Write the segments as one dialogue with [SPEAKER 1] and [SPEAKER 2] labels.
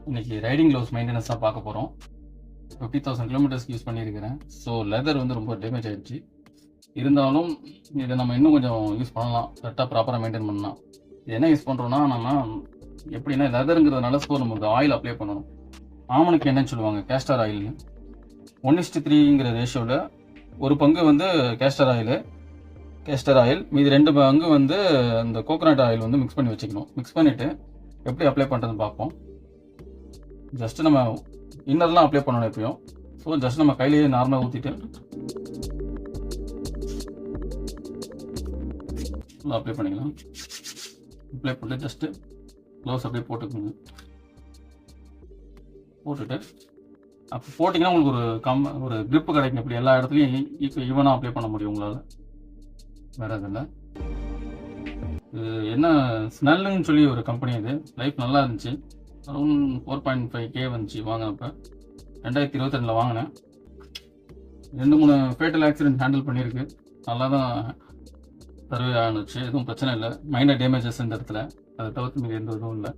[SPEAKER 1] இன்னைக்கு riding gloves maintenance தான் பார்க்க போகிறோம். 50,000 கிலோமீட்டர்ஸ்க்கு யூஸ் பண்ணியிருக்கிறேன். ஸோ லெதர் வந்து ரொம்ப டேமேஜ் ஆகிடுச்சு. இருந்தாலும் இதை நம்ம இன்னும் கொஞ்சம் யூஸ் பண்ணலாம், கரெக்டாக ப்ராப்பராக மெயின்டைன் பண்ணலாம். இது என்ன யூஸ் பண்ணுறோன்னா, நம்ம எப்படின்னா லெதருங்கிறதுனால ஸோ நமக்கு ஆயில் அப்ளை பண்ணணும். ஆமனுக்கு என்னன்னு சொல்லுவாங்க, கேஸ்டர் ஆயில்னு. 1:3ங்கிற ரேஷியோவில் ஒரு பங்கு வந்து கேஸ்டர் ஆயில், மீதி 2 பங்கு வந்து இந்த கோகோனட் ஆயில் வந்து மிக்ஸ் பண்ணி வச்சுக்கணும். மிக்ஸ் பண்ணிவிட்டு எப்படி அப்ளை பண்ணுறதுன்னு பார்ப்போம். ஜஸ்ட்டு நம்ம இன்னர்லாம் அப்ளை பண்ணணும் எப்பயும். ஸோ ஜஸ்ட் நம்ம கையிலேயே நார்மலாக ஊற்றிட்டு அப்ளை பண்ணிக்கலாம். அப்ளை பண்ணிட்டு ஜஸ்ட்டு க்ளவுஸ் அப்படியே போட்டுக்கோங்க. போட்டுட்டு அப்போ போட்டிங்கன்னா உங்களுக்கு ஒரு க்ரிப்பு கிடைக்கும். இப்படி எல்லா இடத்துலையும் ஈவனாக அப்ளை பண்ண முடியும் உங்களால். வேறு எதில் இது என்ன ஸ்னெல்லுன்னு சொல்லி ஒரு கம்பெனி, இது லைஃப் நல்லா இருந்துச்சு. அரௌண்ட் 4.5K வந்துச்சு வாங்கினப்போ. 2022 வாங்கினேன். 2-3 ஃபேட்டல் ஆக்சிடென்ட் ஹேண்டில் பண்ணியிருக்கு. நல்லா தான் சர்வே ஆணுச்சு, எதுவும் பிரச்சனை இல்லை. மைனர் டேமேஜஸ் இந்த இடத்துல, அதை தவிர்த்து மீது எந்த இதுவும் இல்லை.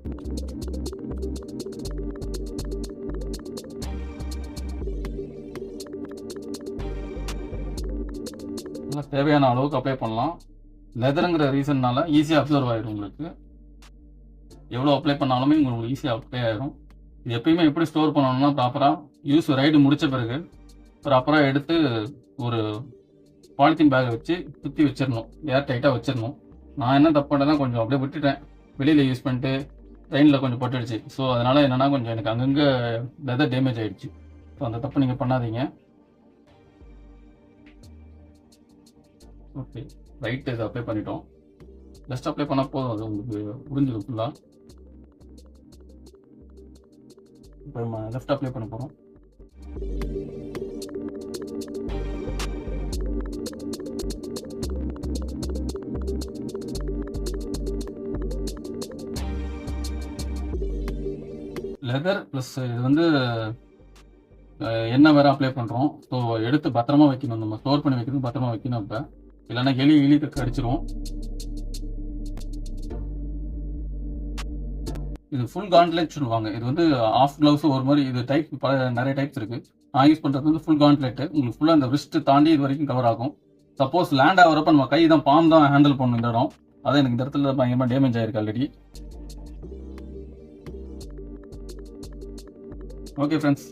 [SPEAKER 1] நல்லா தேவையான அளவுக்கு அப்ளை பண்ணலாம். லெதருங்கிற ரீசன்னால ஈஸியாக அப்சர்வ் ஆகிடும். உங்களுக்கு எவ்வளோ அப்ளை பண்ணாலுமே உங்களுக்கு ஈஸியாக அப்ளை ஆகிடும். இது எப்பயுமே எப்படி ஸ்டோர் பண்ணணும்னா, ப்ராப்பராக ரைடு முடித்த பிறகு ப்ராப்பராக எடுத்து ஒரு பாலித்தீன் பேக்கை வச்சு சுற்றி வச்சிடணும், ஏர் டைட்டாக வச்சிடணும். நான் என்ன தப்பு பண்ணேன்னா, கொஞ்சம் அப்படியே விட்டுட்டேன். வெளியில் யூஸ் பண்ணிட்டு ட்ரெயினில் கொஞ்சம் பட்டுடுச்சு. ஸோ அதனால் என்னென்னா கொஞ்சம் எனக்கு அங்கங்கே லெதர் டேமேஜ் ஆகிடுச்சு. ஸோ அந்த தப்பு நீங்கள் பண்ணாதீங்க. ஓகே, ரைட்டு இதை அப்ளை பண்ணிட்டோம். ஜஸ்ட் அப்ளை பண்ணால் போதும், அது உங்களுக்கு புரிஞ்சுது ஃபுல்லாக. இப்போ நம்ம லெஃப்ட் அப்ளை பண்ண போகிறோம். லெதர் ப்ளஸ் இது வந்து எண்ணெய் வேறு அப்ளை பண்ணுறோம். ஸோ எடுத்து பத்திரமா வைக்கணும், நம்ம ஸ்டோர் பண்ணி வைக்கணும், பத்திரமா வைக்கணும். இப்போ இல்லைன்னா எலி கடிச்சிரும். இது ஃபுல் காண்ட்லெட் சொல்லுவாங்க. இது வந்து ஆஃப் க்ளவுஸ் ஒரு மாதிரி, இது டைப் நிறைய டைப்ஸ் இருக்குது. நான் யூஸ் பண்ணுறது வந்து ஃபுல் காண்ட்லெட்டு. உங்களுக்கு ஃபுல்லாக அந்த ரிஸ்ட் தாண்டி இது வரைக்கும் கவர் ஆகும். சப்போஸ் லேண்ட் ஆகிறப்ப நம்ம கை தான், பாம் தான் ஹேண்டில் பண்ணணும் இந்த இடம். அதான் எனக்கு இந்த இடத்துல பயங்கரமாக டேமேஜ் ஆகிருக்கு ஆல்ரெடி. Okay friends.